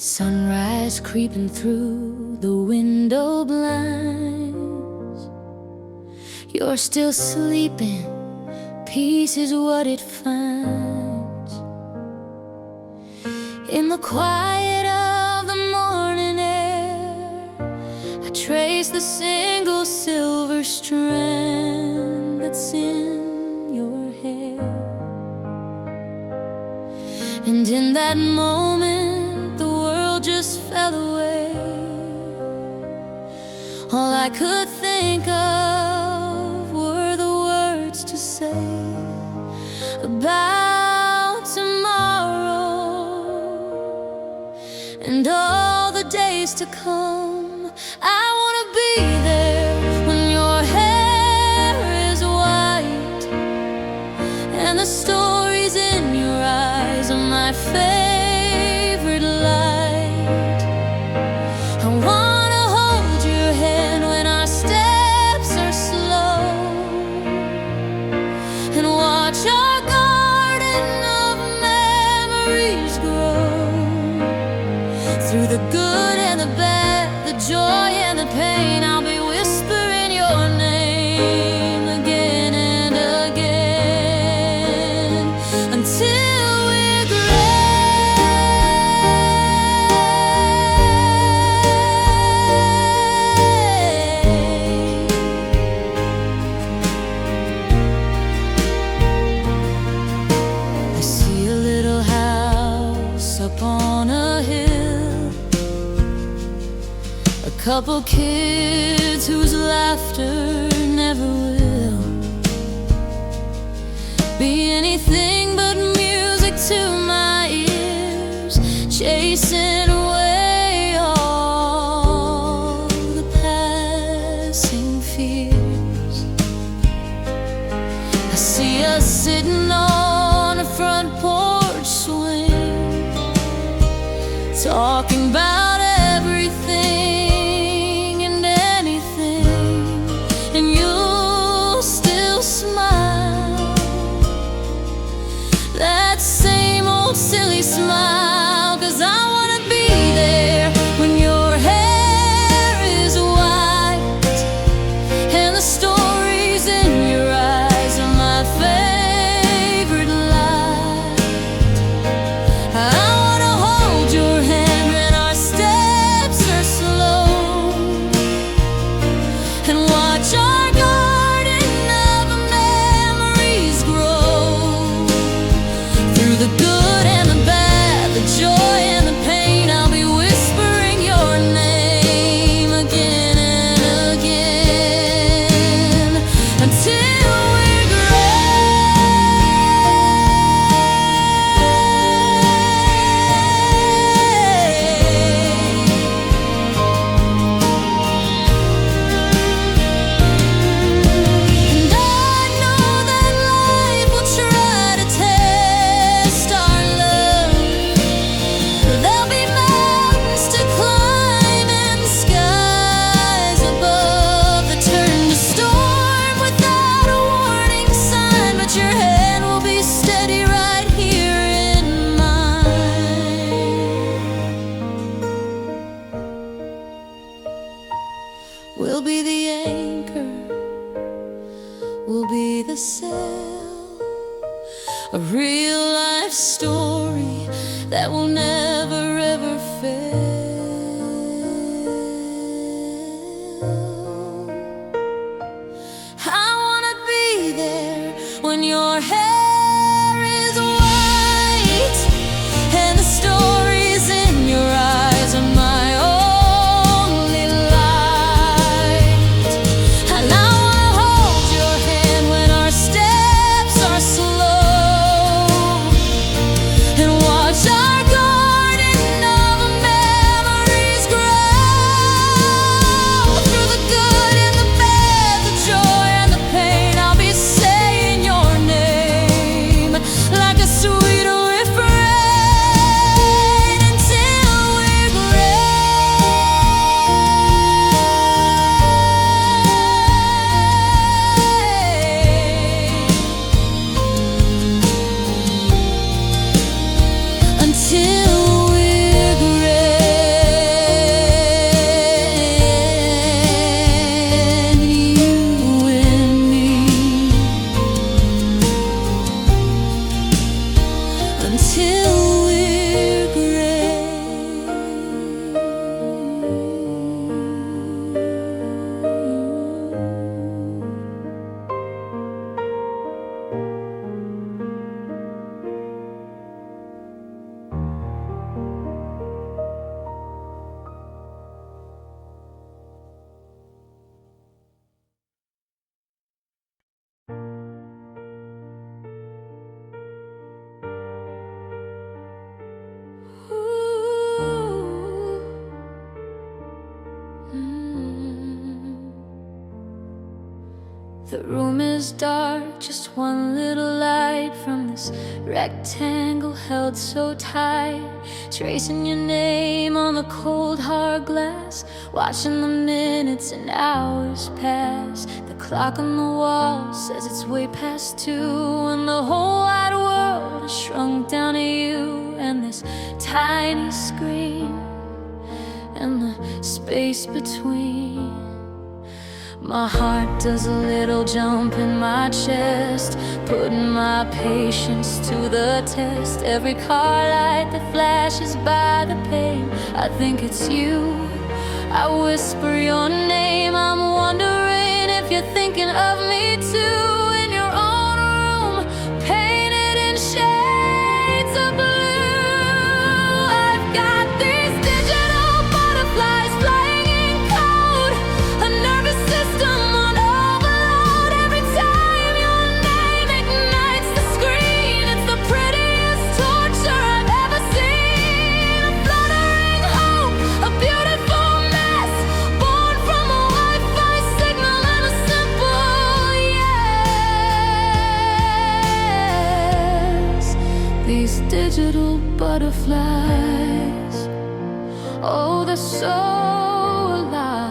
Sunrise creeping through the window blinds. You're still sleeping, peace is what it finds. In the quiet of the morning air, I trace the single silver strand that's in your hair. And in that moment, the world just fell away. All I could think of were the words to say about tomorrow and all the days to come. I wanna be there when your hair is white and the stories in your eyes are my favorite light. I wanna hold your hand when our steps are slow and watch our garden of memories grow. Through the good and the bad, the joy and the pain, I'll be whispering your name again and again until we're gray. I see a little house up on a hill, a couple kids whose laughter never will be anything but music to my ears, chasing away all the passing fears. I see us sitting on a front porch swing, talking about everything and anything, and you'll still smile, that same old silly smile. 'Cause I wanna be there when your hair is white and the stories in your eyes are my favorite light. I wanna hold your hand when our steps are slow and watch our garden of memories grow. Through the good and the bad, the joy and the pain, I'll be whispering your name again and again until we're And I know that life will try to test our love. There'll be mountains to climb and skies above that turn to storm without a warning sign. But your hand will be steady right here in mine. We'll be the anchor, we'll be the sail, a real life story that will never ever fail. I wanna be there when your hair is white and the stories in your eyes are my only light. And I wanna hold your hand when our steps are slow and watch our garden of The room is dark, just one little light from this rectangle held so tight. Tracing your name on the cold hard glass, watching the minutes and hours pass. The clock on the wall says it's way past 2, and the whole wide world has shrunk down to you and this tiny screen and the space between. My heart does a little jump in my chest, putting my patience to the test. Every car light that flashes by the pane, I think it's you. I whisper your name, I'm wondering if you're thinking of me too. In your own room, painted in shades of blue, I've got these digital butterflies flying in code, a nervous system on overload. Every time your name ignites the screen, it's the prettiest torture I've ever seen. A fluttering hope, a beautiful mess, born from a Wi-Fi signal and a simple yes. These digital butterflies, oh, they're so alive.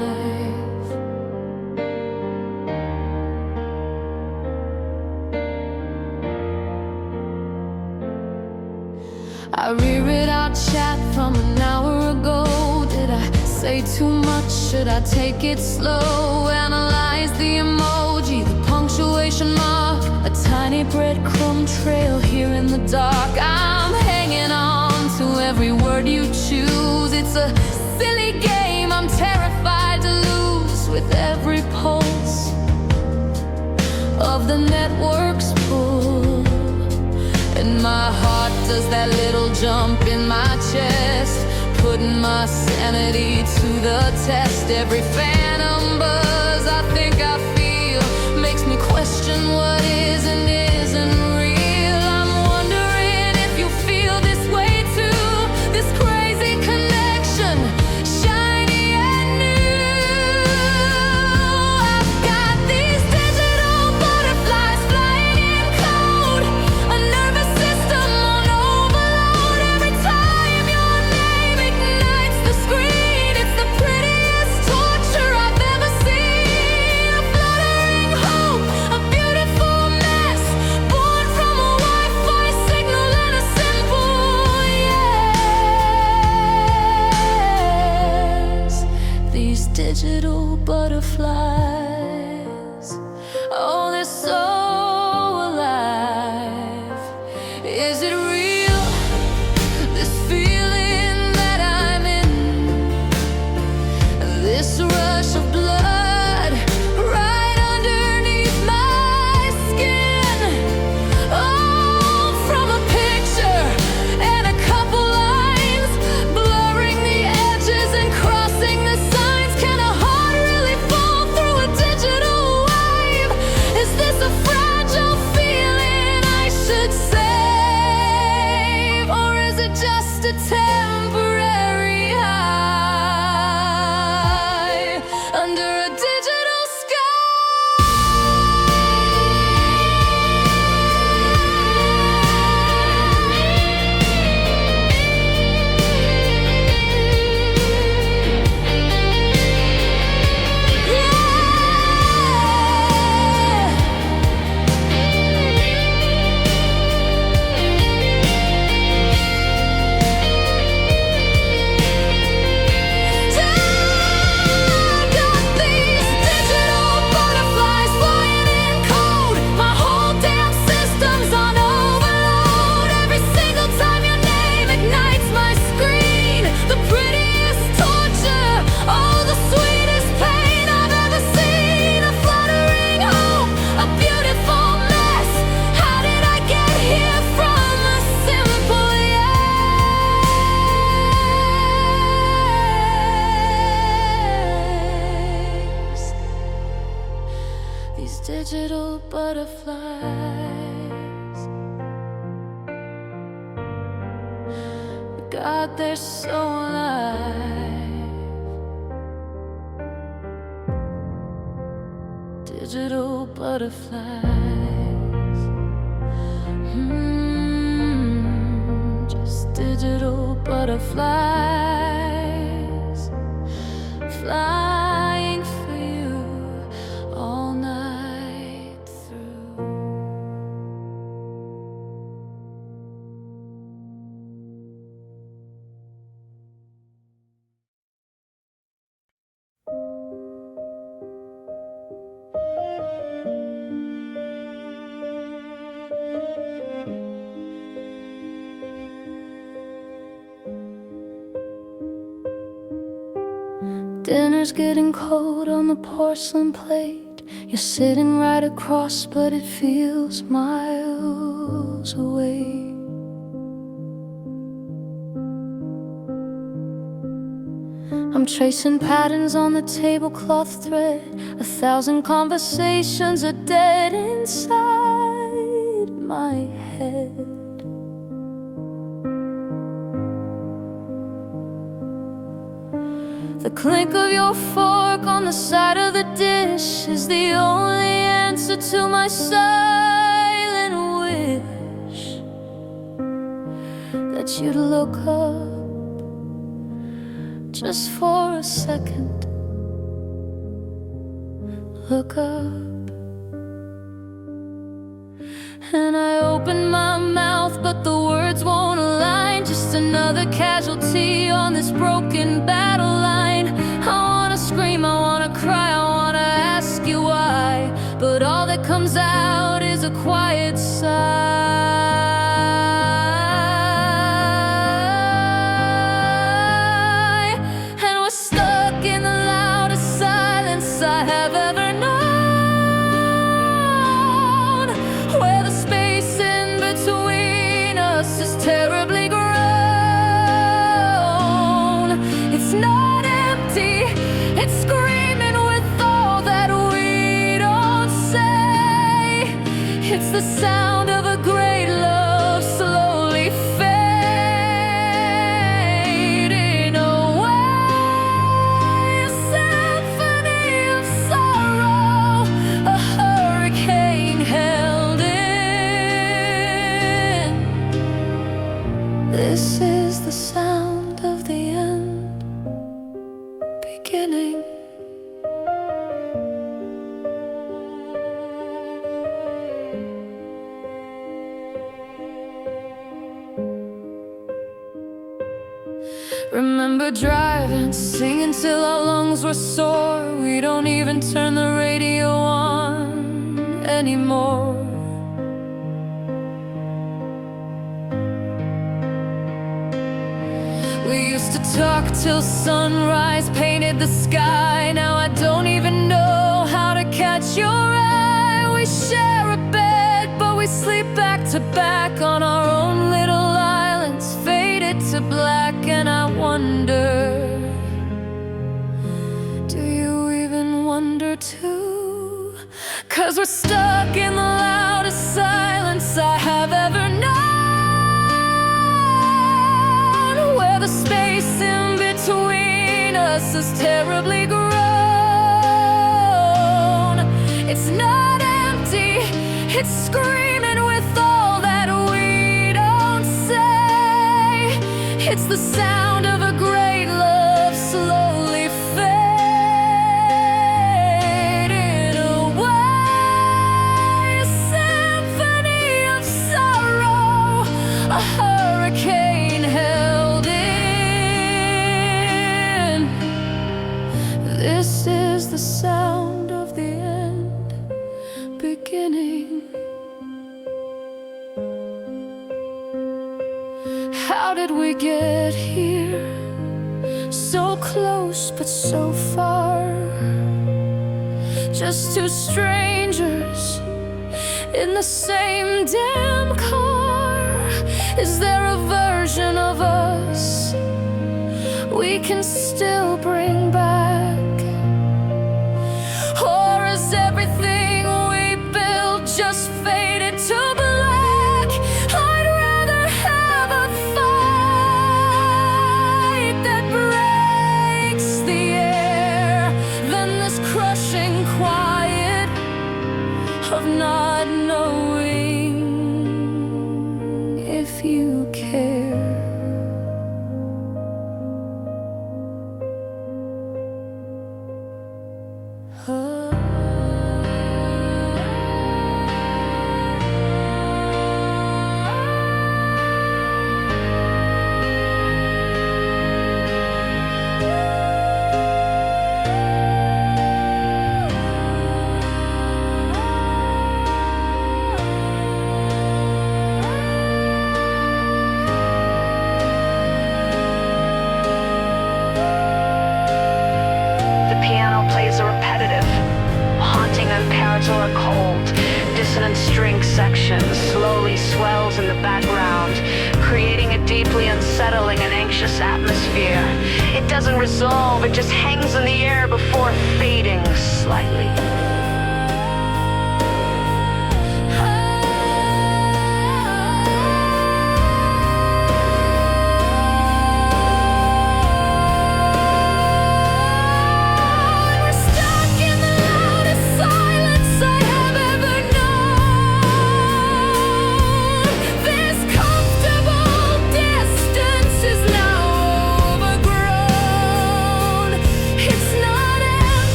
I reread our chat from an hour ago. Did I say too much? Should I take it slow? Analyze the emoji, the punctuation mark, a tiny breadcrumb trail here in the dark. I'm hanging on to every word you choose. It's a silly game I'm terrified to lose with every pulse of the network's pull. And my heart does that little jump in my chest, putting my sanity to the test. Every phantom buzz I think I feel makes me question what is and isn't real. I'm wondering if you feel this way too, this crazy connection, shiny and new. I've got these digital butterflies flying in code, a nervous system on overload. Every time your name ignites the screen, it's the prettiest torture I've ever seen. A fluttering hope, a beautiful mess, born from a Wi-Fi signal and a simple yes. These digital butterflies, oh, they're so alive. Is it real, this feeling that I'm in, this rush of blood right underneath my skin? Oh, from a picture and a couple lines, blurring the edges and crossing the signs. Can a heart really fall through a digital wave? Is this a fragile feeling I should save? Or is it just a temporary high under a digital digital butterflies. God, they're so alive. digital butterflies. Just digital butterflies flying for you all night through. Dinner's getting cold on the porcelain plate. You're sitting right across, but it feels miles away. I'm tracing patterns on the tablecloth thread. 1,000 conversations are dead inside my head. The clink of your fork on the side of the dish is the only answer to my silent wish that you'd look up just for a second. Look up. And I open my mouth, but the words won't align. Just another casualty on this broken battle line. I wanna scream, I wanna cry, I wanna ask you why, but all that comes out is a quiet sigh. And we're stuck in the loudest silence I have ever known, where the space in between us is terribly grown. It's not empty, it's screaming with all that we don't say. It's the sound of a great love slowly fading away. A symphony of sorrow, a hurricane held in. This is the sound of the end beginning. Remember driving, singing till our lungs were sore. We don't even turn the radio on anymore. We used to talk till sunrise painted the sky. Now I don't even know how to catch your eye. We share a bed, but we sleep back to back on our own little islands, faded to black. And I wonder, do you even wonder too? 'Cause we're stuck in the loudest silence I have ever known, where the space in between us is terribly grown. It's not empty, it's screaming with all that we don't say. It's the sound of a great love slowly fading away. A symphony of sorrow, a hurricane held in. This is the sound of the end beginning. How did we get here? So close but so far. Just two strangers in the same damn car. Is there a version of us we can still bring back? Or is everything we built just faded to black? I'd rather have a fight that breaks the air than this crushing quiet. melodies are repetitive, haunting unparalleled or cold. Dissonant string section slowly swells in the background, creating a deeply unsettling and anxious atmosphere. It doesn't resolve, it just hangs in the air before fading slightly.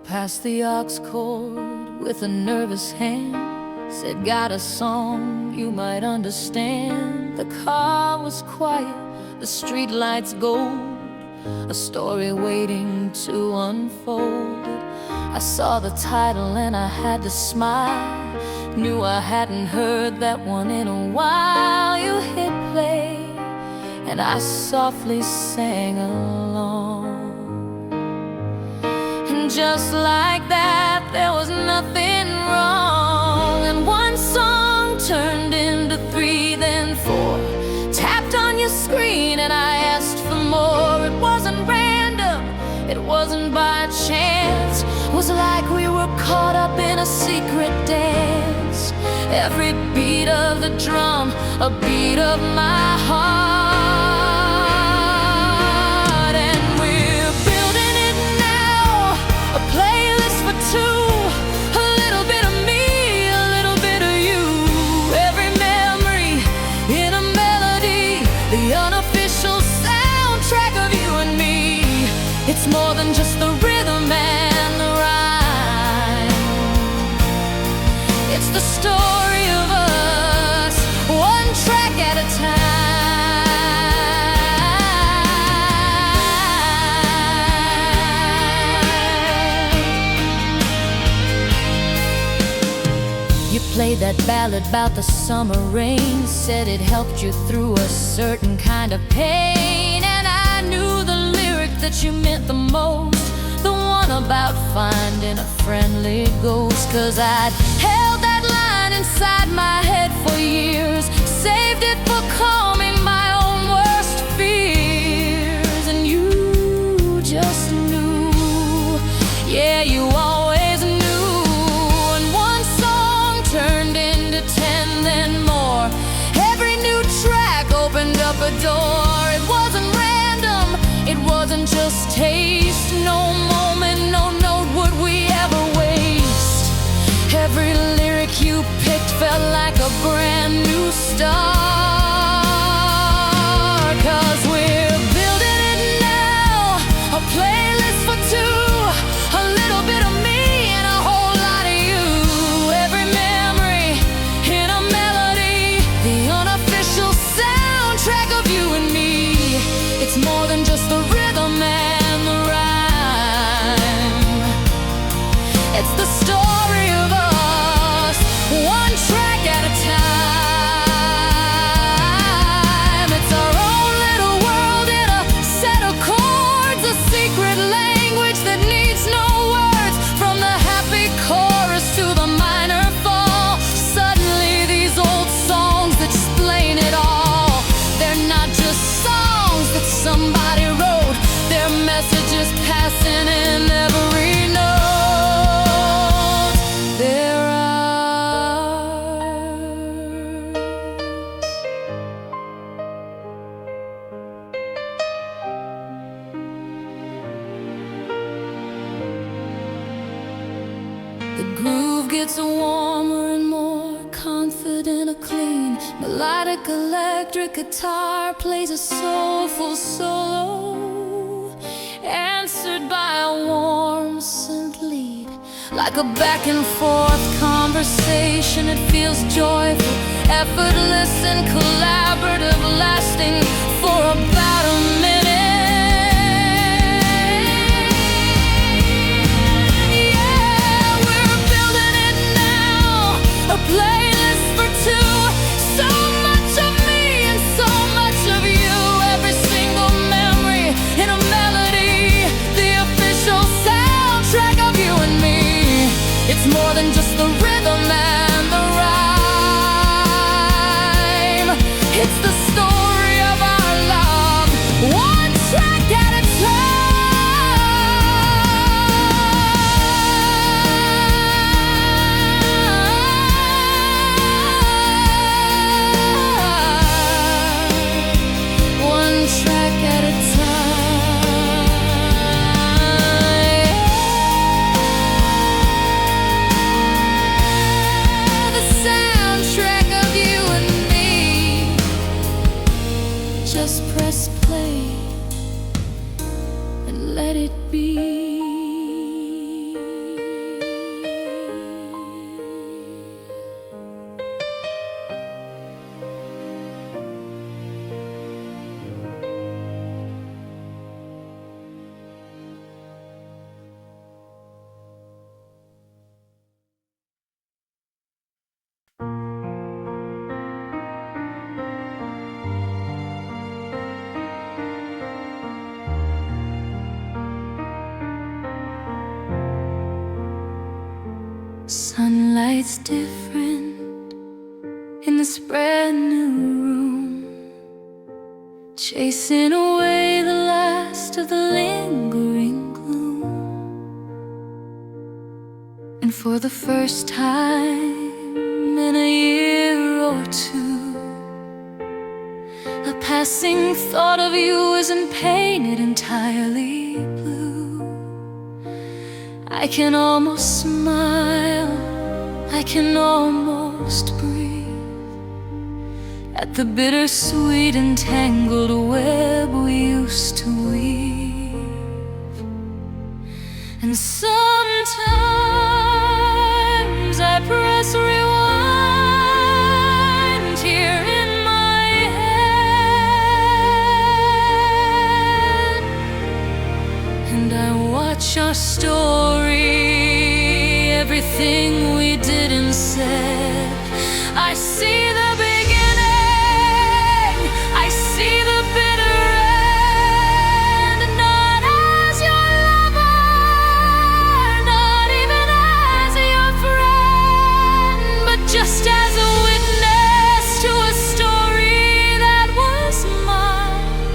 Passed the aux cord with a nervous hand, said got a song you might understand. The car was quiet, the street lights gold, a story waiting to unfold. I saw the title and I had to smile, knew I hadn't heard that one in a while. You hit play and I softly sang along. Just like that, there was nothing wrong. And one song turned into 3, then 4. Tapped on your screen and I asked for more. It wasn't random, it wasn't by chance. It was like we were caught up in a secret dance. Every beat of the drum, a beat of my heart. It's more than just the rhythm and the rhyme. It's the story of us, one track at a time. You played that ballad about the summer rain, said it helped you through a certain kind of pain. And I knew the that you meant the most, the one about finding a friendly ghost. 'Cause I'd held that line inside my head for years, saved it for calming my own worst fears. And you just knew, yeah, you always knew. And one song turned into 10, then more. Every new track opened up a door. It wasn't random, it wasn't just taste. No moment, no note would we ever waste. Every lyric you picked felt like a brand new start. 'Cause we're building it now, a playlist for 2, a little bit of me and a whole lot of you. Every memory in a melody, the unofficial soundtrack of you and me. It's more gets warmer and more confident, a clean melodic electric guitar plays a soulful solo, answered by a warm synth lead. Like a back and forth conversation, it feels joyful, effortless and collaborative, lasting for about a minute. Yeah, we're building it now, a playlist for two. So much of me and so much of you, every single memory in a melody, the official soundtrack of you and me. It's more than just the rhythm and the rhyme. It's the story of our love, one track at a time. One track at a just press play and let it be. Sunlight's different in this brand new room, chasing away the last of the lingering gloom. And for the first time in a year or two, a passing thought of you isn't painted entirely blue. I can almost smile, I can almost breathe at the bittersweet and tangled web we used to weave. And sometimes I press rewind here in my head, and I watch our story, everything we did and said. I see the beginning, I see the bitter end. Not as your lover, not even as your friend, but just as a witness to a story that was mine.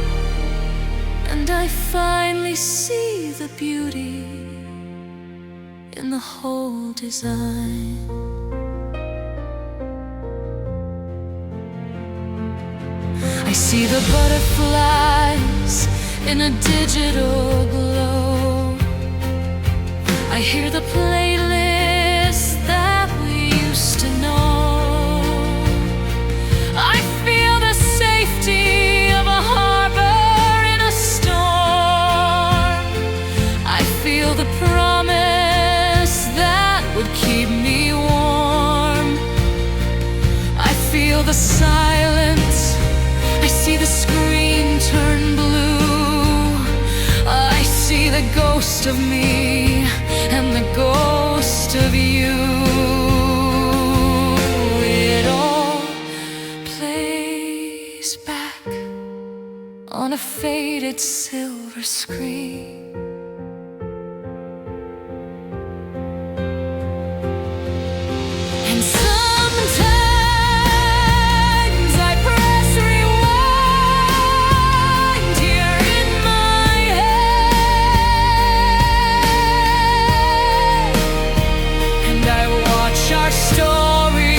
And I finally see the beauty in the whole design. I see the butterflies in a digital glow. I hear the playlist that we used to know. I feel the safety of a harbor in a storm. I feel the promise that would keep me warm. I feel the silence, I see the screen turn blue. I see the ghost of me and the ghost of you. It all plays back on a faded silver screen. And sometimes I press rewind here in my head, and I watch our story,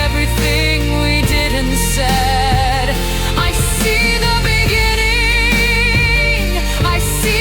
everything we did and said. I see the beginning, I see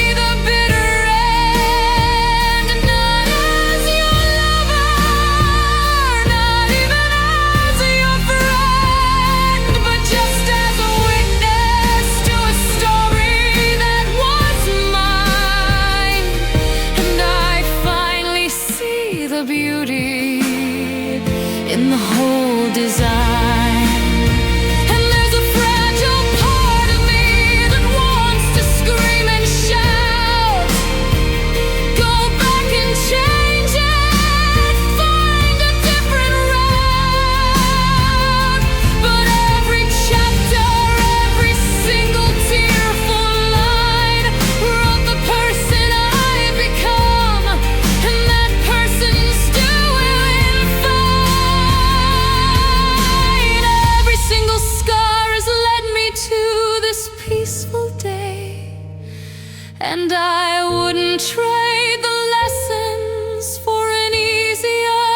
and I wouldn't trade the lessons for an easier,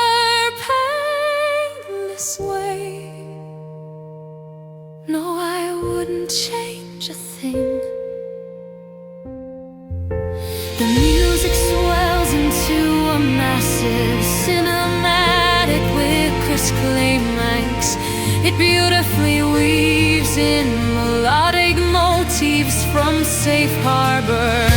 painless way. No, I wouldn't change a thing. The music swells into a massive cinematic with crisp climax. It beautifully weaves in melodic motifs from Safe Harbor.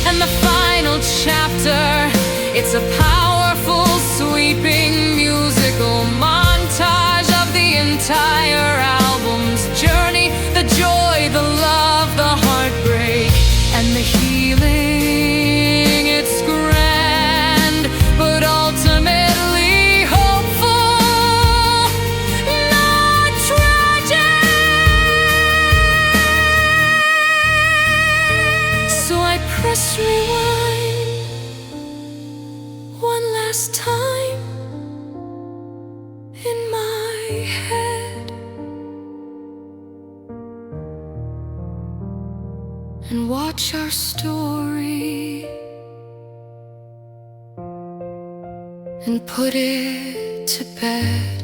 And the final chapter, it's a powerful, sweeping musical montage of the entire album's journey. The joy, the love, the heartbreak, and the healing. It's grand, but ultimately hopeful, not tragic. So I press rewind one last time in my head, and watch our story, and put it to bed.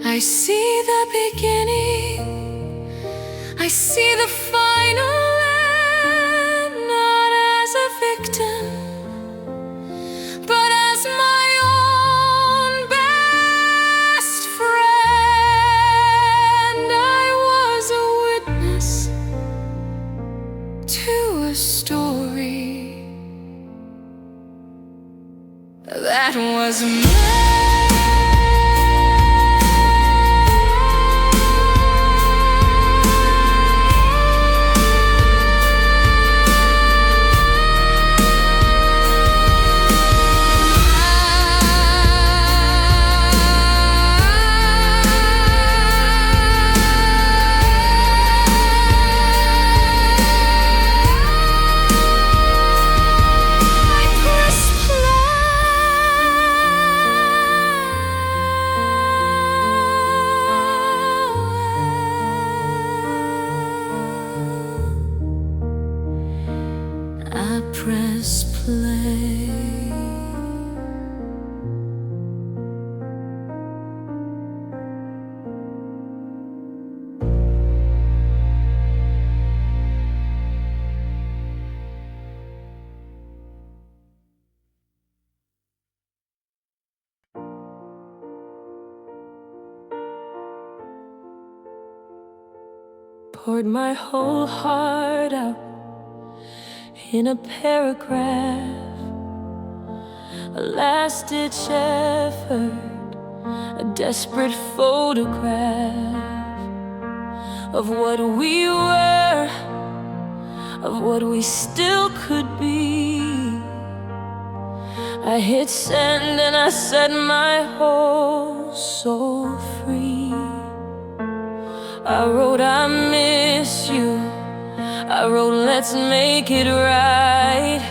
I see the beginning, I see the final end, not as a victim, but as my own best friend. I was a witness to a story that was mine. I press play. Poured my whole heart out in a paragraph, a last-ditch effort, a desperate photograph of what we were, of what we still could be. I hit send and I set my whole soul free. I wrote I miss you, I wrote let's make it right,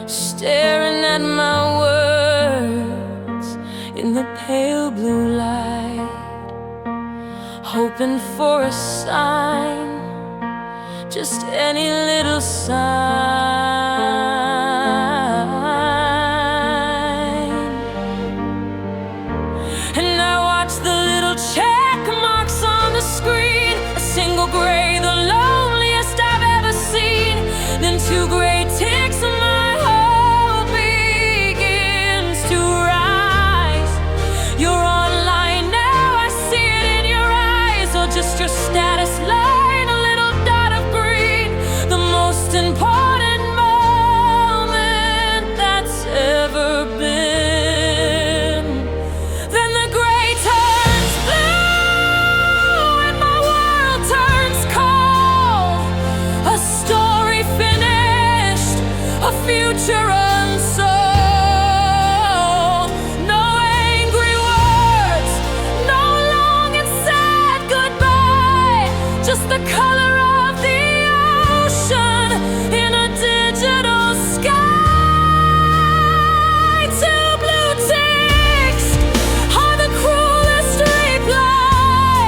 staring at my words in the pale blue light, hoping for a sign, just any little sign. And I watch the little check marks on the screen, a single gray, the loneliest I've ever seen. Then two gray ticks and my hope begins to rise. You're online now, I see it in your eyes, or just your status line, a little dot of green, the most important moment that's ever been. Then the gray turns blue and my world turns cold. A story finished, a future unsold. No angry words, no long and sad goodbye, just the color of the ocean in a digital sky. Two blue ticks are the cruelest reply,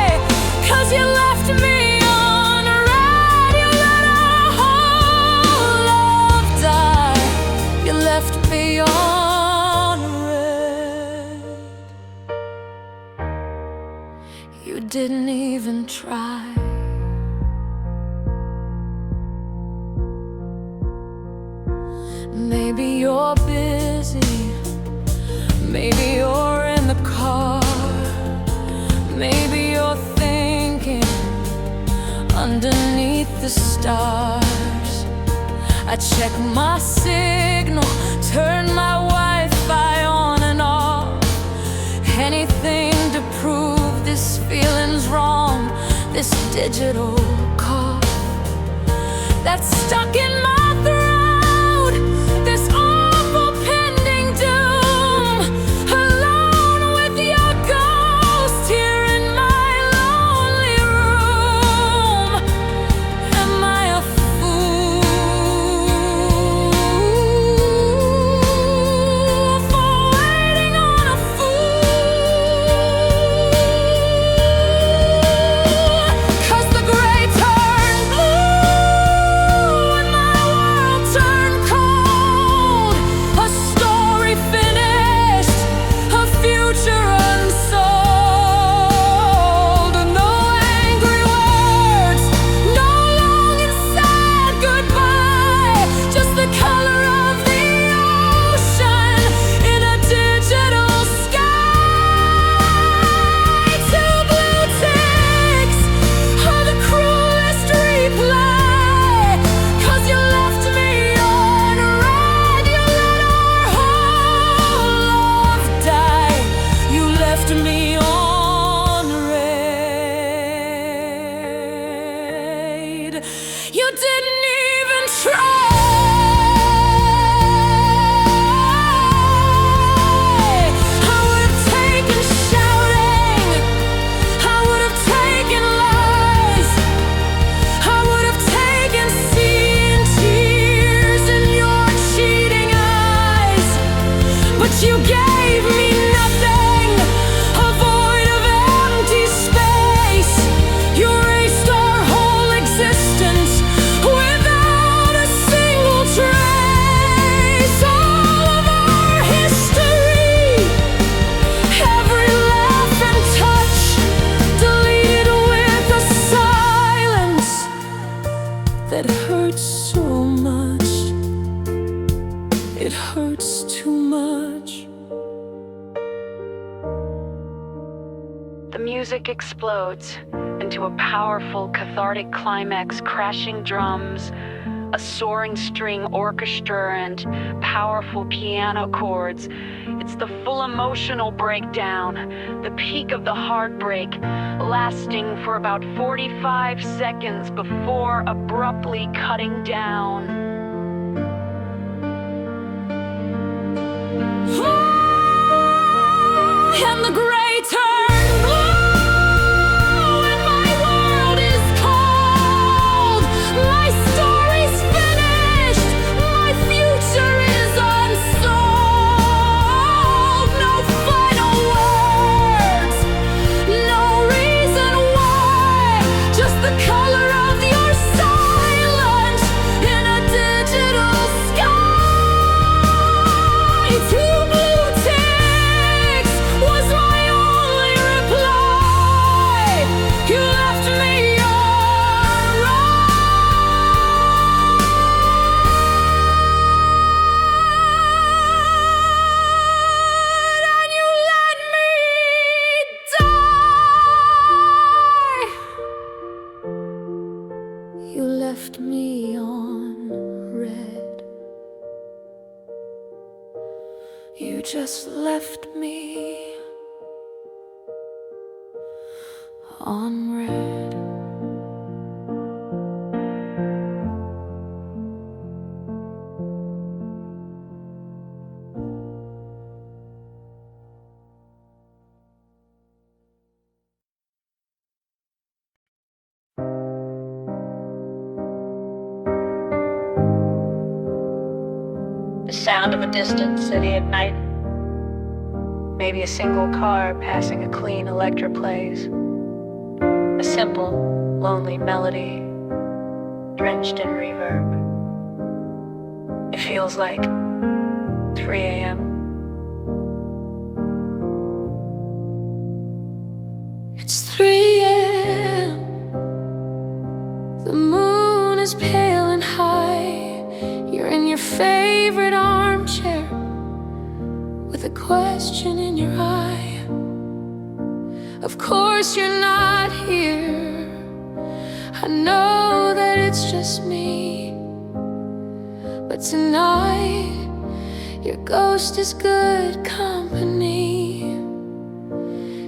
'cause you left me on red, you let a hole Maybe you're busy, maybe you're in the car, maybe you're thinking underneath the stars. I check my signal, turn my Wi-Fi on and off, anything to prove this feeling's wrong, this digital cough that's stuck in my throat, this awful pending doom, alone with your ghost here in my lonely room. Am I a fool for waiting on a fool? 'Cause the gray turned blue and my world turned cold. A story finished, a future unsold. No angry words, no long and sad goodbye, just the color of the ocean in a digital sky. Two blue ticks are the cruelest reply, 'cause you left me on red. You let our whole love die. You left me on red. You didn't even try. I would have taken shouting, I would have taken lies, I would have taken seeing tears in your cheating eyes. But you gave me nothing, a void of empty space. You erased our whole existence without a single trace. All of our history, every laugh and touch, deleted with a silence that hurts so much. It hurts too much. The music explodes into a powerful, cathartic climax, crashing drums, a soaring string orchestra, and powerful piano chords. It's the full emotional breakdown, the peak of the heartbreak, lasting for about 45 seconds before abruptly cutting down. And the gray turned blue and my world is cold. My story's finished, my future is unsold. No final words, no reason why, just the color of your silence in a digital sky. Two blue ticks was my only reply. You left me on red, and you let me die. You left me on red. You just left me on red. The sound of a distant city at night. Maybe a single car passing a clean Electra plays. A simple, lonely melody, drenched in reverb. It feels like 3 a.m. It's 3 a.m. The moon is pale and high. You're in your favorite arm with a question in your eye. Of course you're not here. I know that it's just me, but tonight your ghost is good company.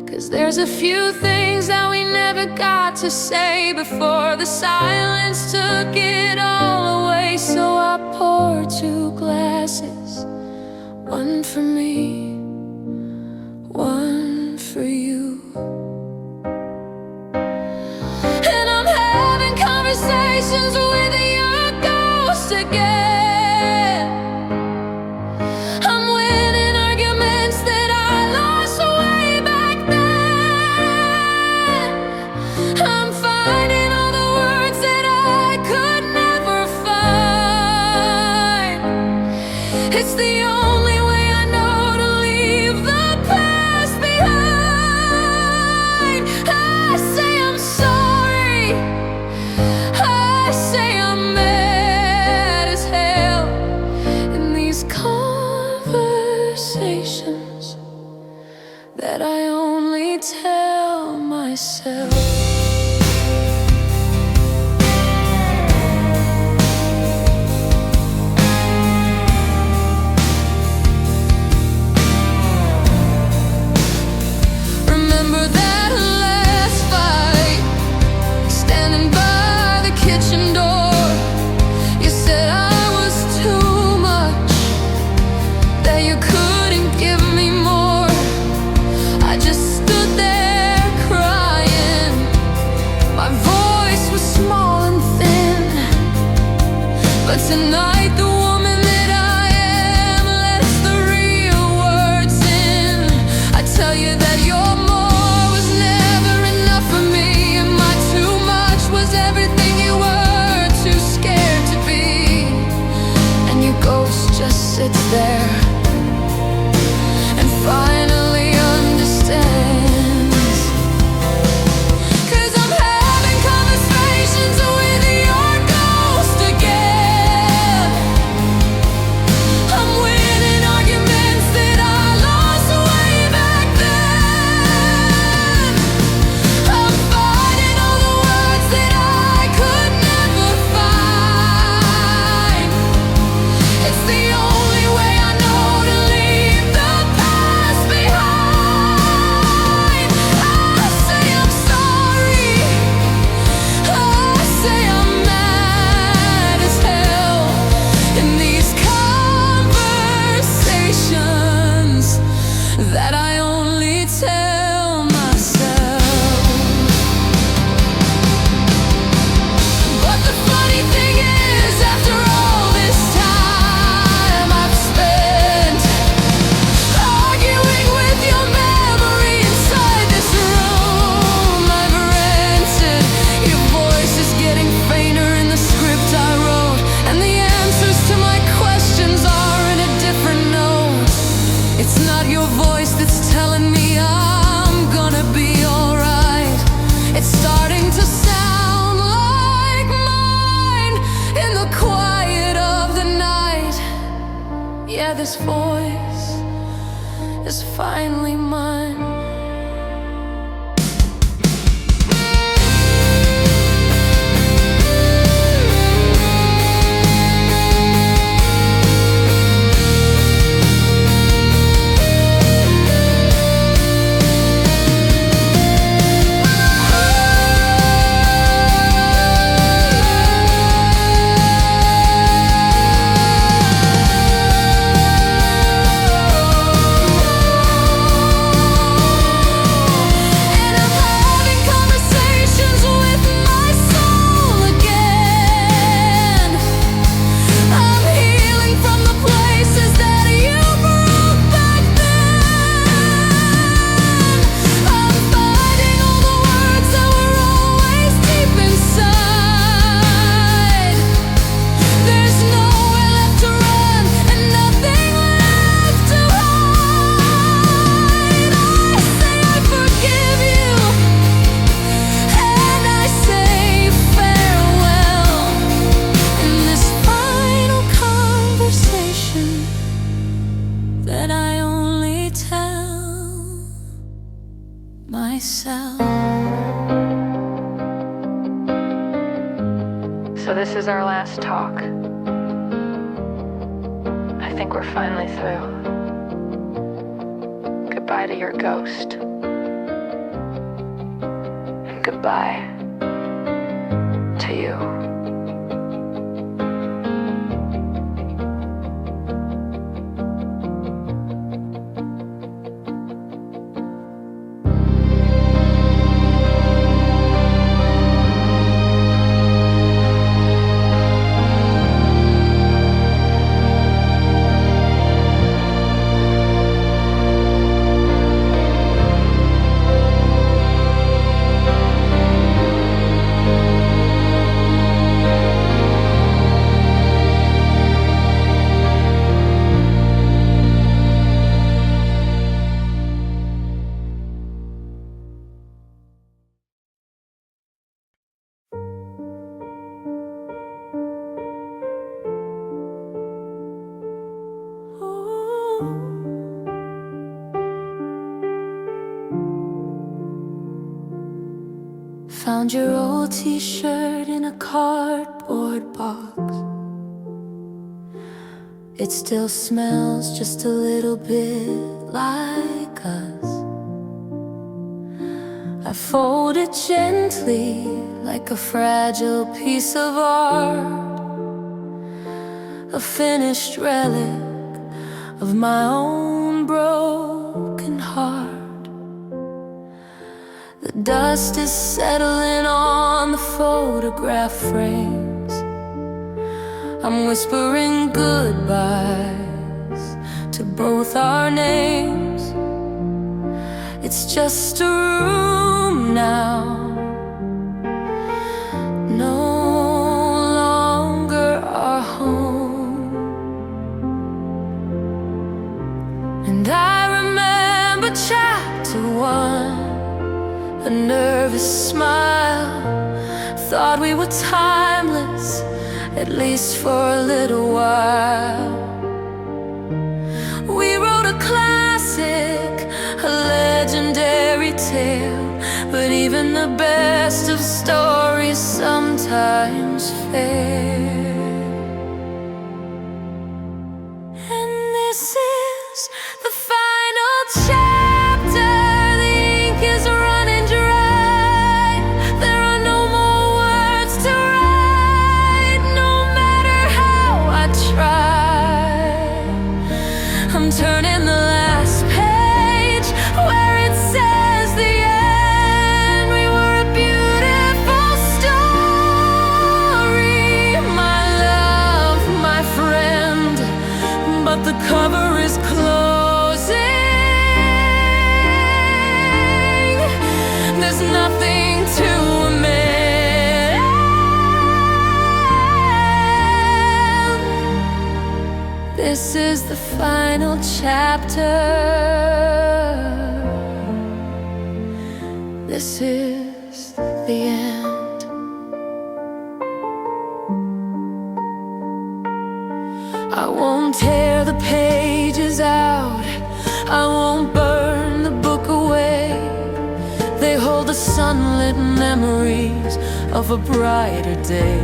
'Cause there's a few things that we never got to say before the silence took it all away. So I poured 2 glasses, one for me, one for you. And I'm having conversations with your ghost again. I'm winning arguments that I lost way back then. I'm finding all the words that I could never find. It's the only way I know to leave the past behind. I say I'm sorry, I say I'm mad as hell. In these conversations that I only tell myself. Remember that last fight, standing by the kitchen door. You said I was too much, that you couldn't give me more. I just stood there crying. My voice was small and thin, but tonight the woman that I am lets the real words in. I tell you that your more was never enough for me, and my too much was everything you were too scared to be. And your ghost just sits there and finally understands. 'Cause I'm having conversations with your ghost again. I'm winning arguments that I lost way back then. I'm finding all the words that I could never find. It's the only way I know to leave the past behind. I say I'm sorry, I say I'm mad as hell. In these conversations that I only tell myself. But the funny thing is, after all this time I've spent arguing with your memory inside this room I've rented, your voice is getting fainter in the script I wrote, and the answers to my questions are in a different note. It's not your voice that's telling me I'm gonna be alright. It's starting to sound like mine in the quiet of the night. Yeah, this voice is finally mine. So this is our last talk. I think we're finally through. Goodbye to your ghost. And goodbye to you. Found your old t-shirt in a cardboard box. It still smells just a little bit like us. I fold it gently like a fragile piece of art, a finished relic of my own broken heart. The dust is settling on the photograph frames. I'm whispering goodbyes to both our names. It's just a room now, no longer our home. And I remember chapter 1, a nervous smile. Thought we were timeless, at least for a little while. We wrote a classic, a legendary tale. But even the best of stories sometimes fail. And this is the final chapter. The ink is running dry. There are no more words to write, no matter how I try. I'm turning the last page where it says the end. We were a beautiful story, my love, my friend. But the cover is closing. There's nothing to amend. This is the final chapter. This is the end. I won't tear the pages out, I won't burn the book away. They hold the sunlit memories of a brighter day.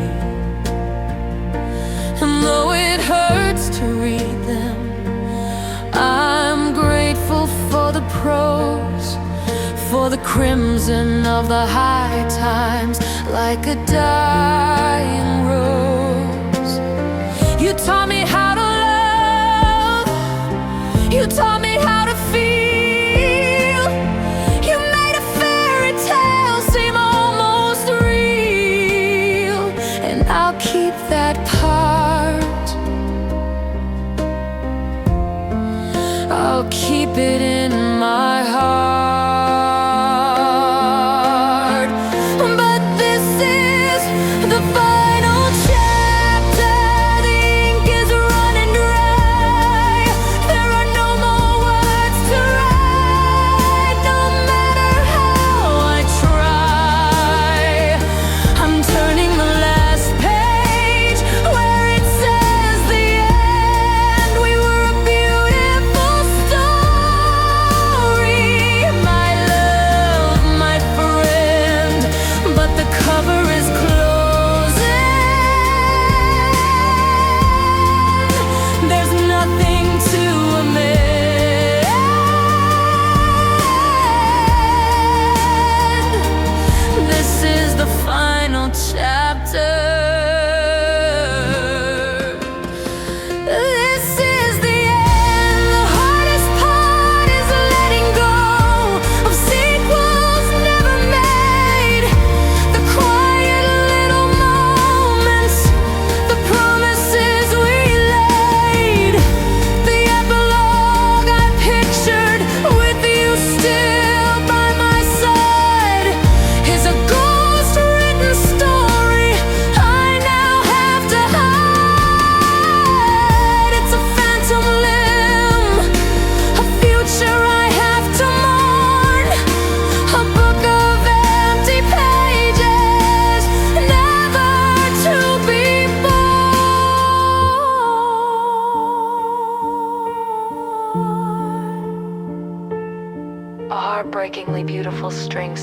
And though it hurts to read them, I'm grateful for the prose, for the crimson of the high times, like a dying rose. You taught me how to love, you taught me how to feel. You made a fairy tale seem almost real. And I'll keep that part, I'll keep it in my heart. But this is the final chapter. The ink is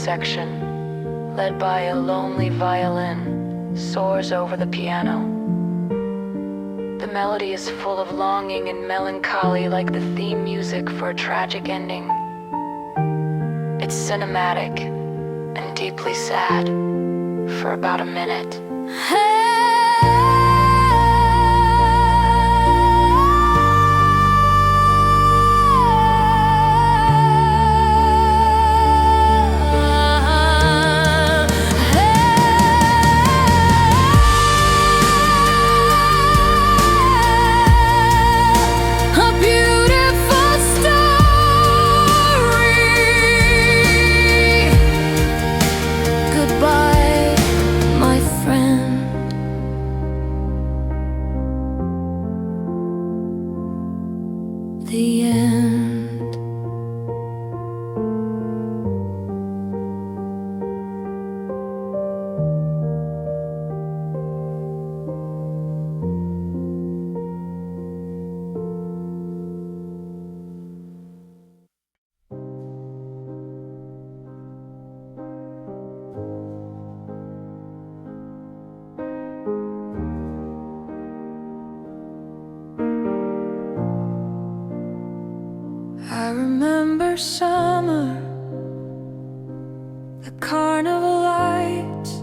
section, led by a lonely violin, soars over the piano. The melody is full of longing and melancholy, like the theme music for a tragic ending. It's cinematic and deeply sad for about a minute. The end. I remember summer, the carnival lights,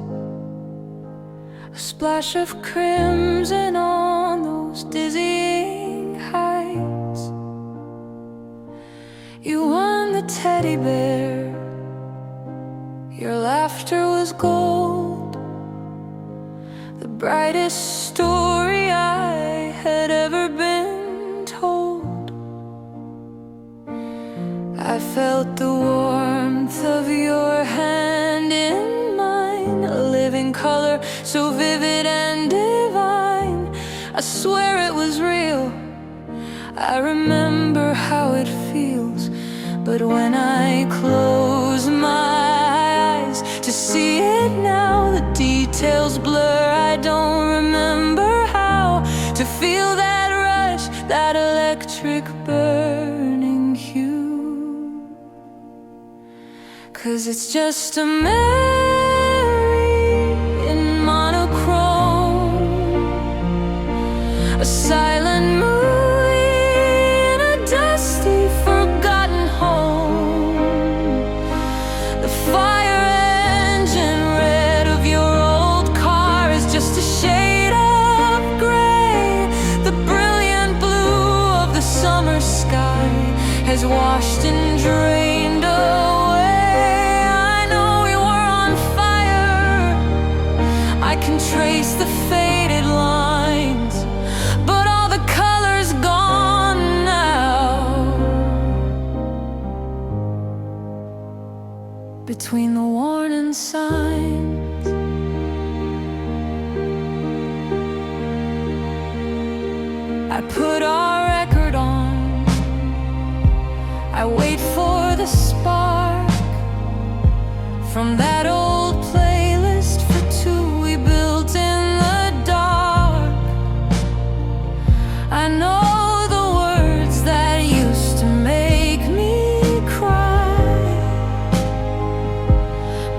a splash of crimson on those dizzying heights. You won the teddy bear, your laughter was gold, the brightest story I had ever been told. I felt the warmth of your hand in mine, a living color so vivid and divine. I swear it was real. I remember how it feels, but when I close my eyes to see it now, the details blur. I don't remember how to feel that rush, that electric burning hue. 'Cause it's just a memory in monochrome, a silent movie in a dusty, forgotten home. The fire engine red of your old car is just a shade of gray. The brilliant blue of the summer sky has washed and drained away. I can trace the faded lines, but all the color's gone now. Between the warning signs, I put our record on. I wait for the spark from that old playlist for two we built in the dark. I know the words that used to make me cry,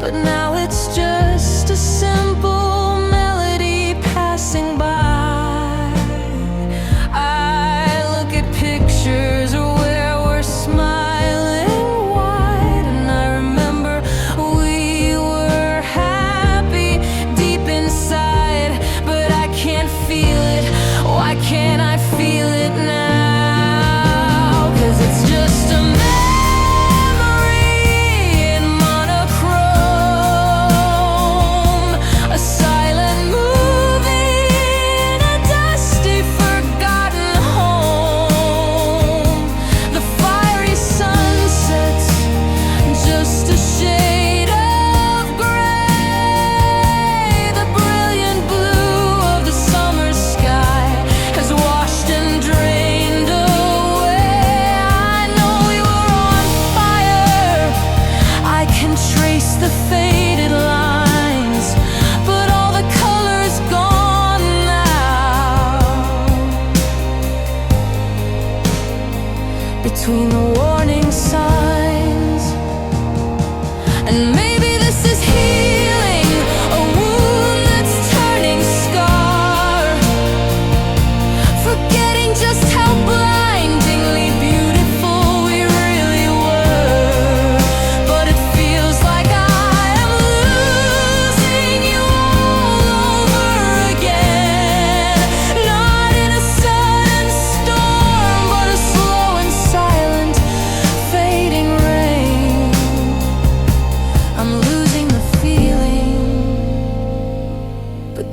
but now it's just a simple melody passing by. I look at pictures where we're smiling wide, and I remember we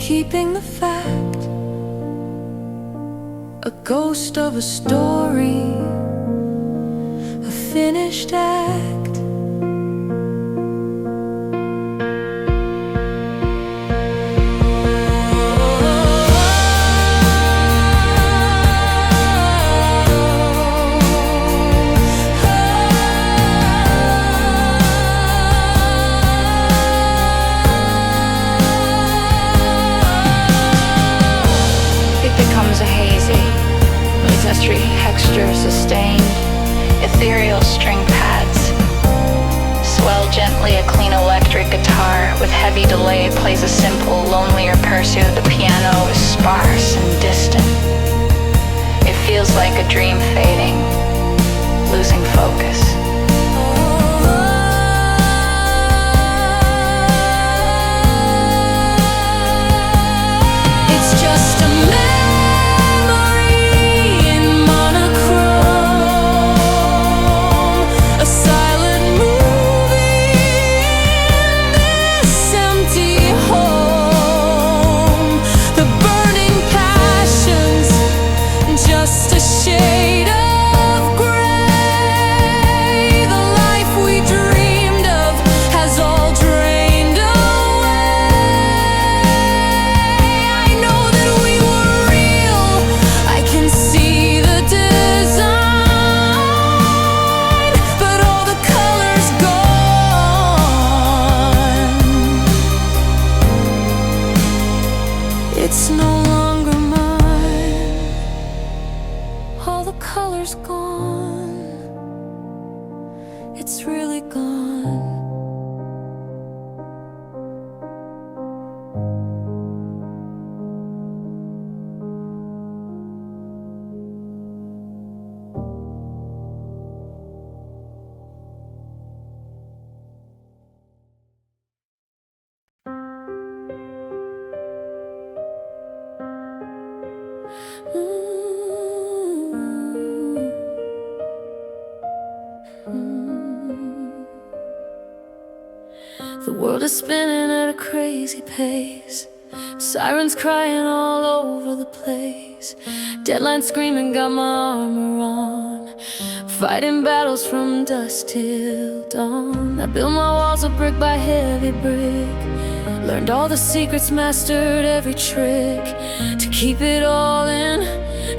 keeping the fact, a ghost of a story, a finished act. A hazy, mystery texture sustained, ethereal string pads. Swell gently a clean electric guitar with heavy delay plays a simple, lonelier pursuit. The piano is sparse and distant. It feels like a dream fading, losing focus. It's just a it's no longer mine. All the color's gone. It's really gone. The world is spinning at a crazy pace. Sirens crying all over the place. Deadlines screaming, got my armor on. Fighting battles from dusk till dawn. I built my walls up brick by heavy brick. Learned all the secrets, mastered every trick. To keep it all in,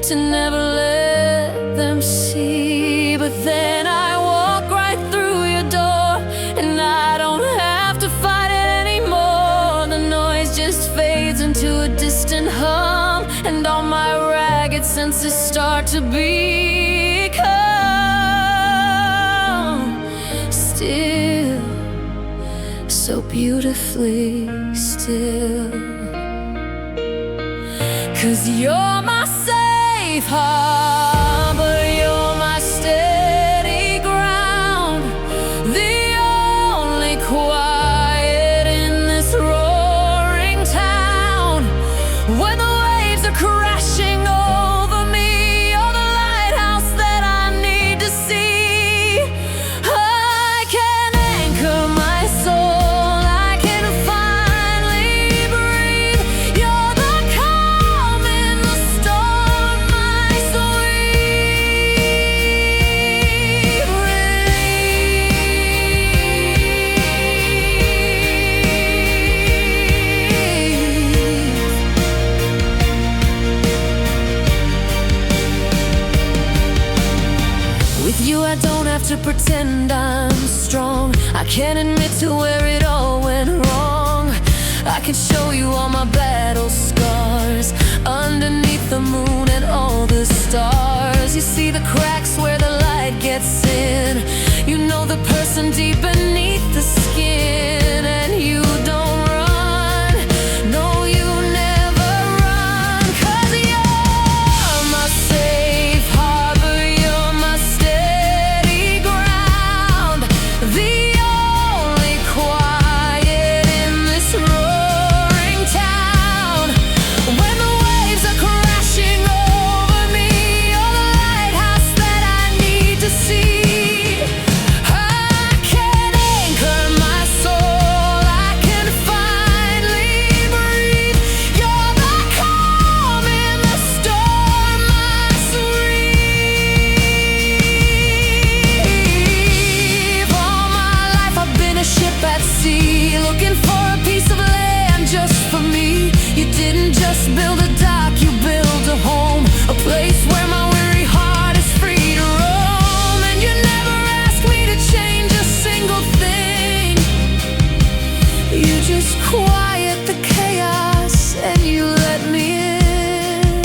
to never let them see. But then I walk right through your door, and I don't have to fight it anymore. The noise just fades into a distant hum, and all my ragged senses start to become still, so beautifully still. 'Cause you're my safe harbor, you're my steady ground, the only quiet in this roaring town. When the waves are crashing over me, you're the lighthouse that I need to see. I can anchor my soul, I can finally breathe. You're the calm in the storm, my sweet relief. With you I don't have to pretend I'm strong. I can admit to where it all went wrong. I can show you all my battle scars underneath the moon and all the stars. You see the cracks where the light gets in. You know the person deep beneath the skin. And you don't run, no you never run. 'Cause you're my safe harbor, you're my steady ground, the only quiet in this roaring town. When the waves are crashing over me, you're the lighthouse that I need to see. I can anchor build a dock, you build a home, a place where my weary heart is free to roam. And you never ask me to change a single thing. You just quiet the chaos and you let me in.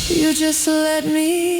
You just let me in.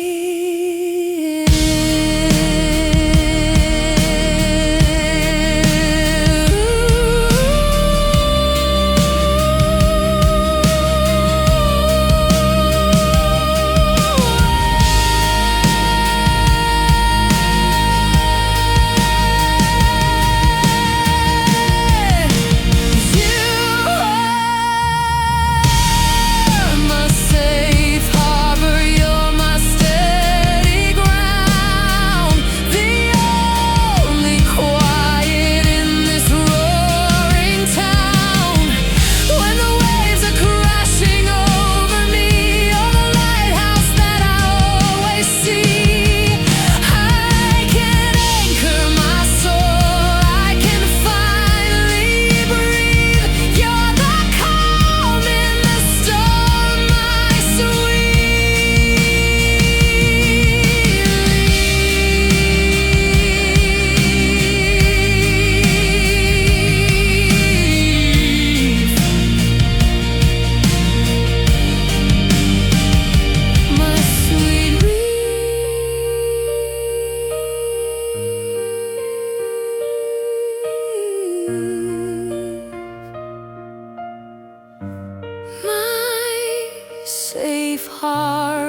My safe harbor.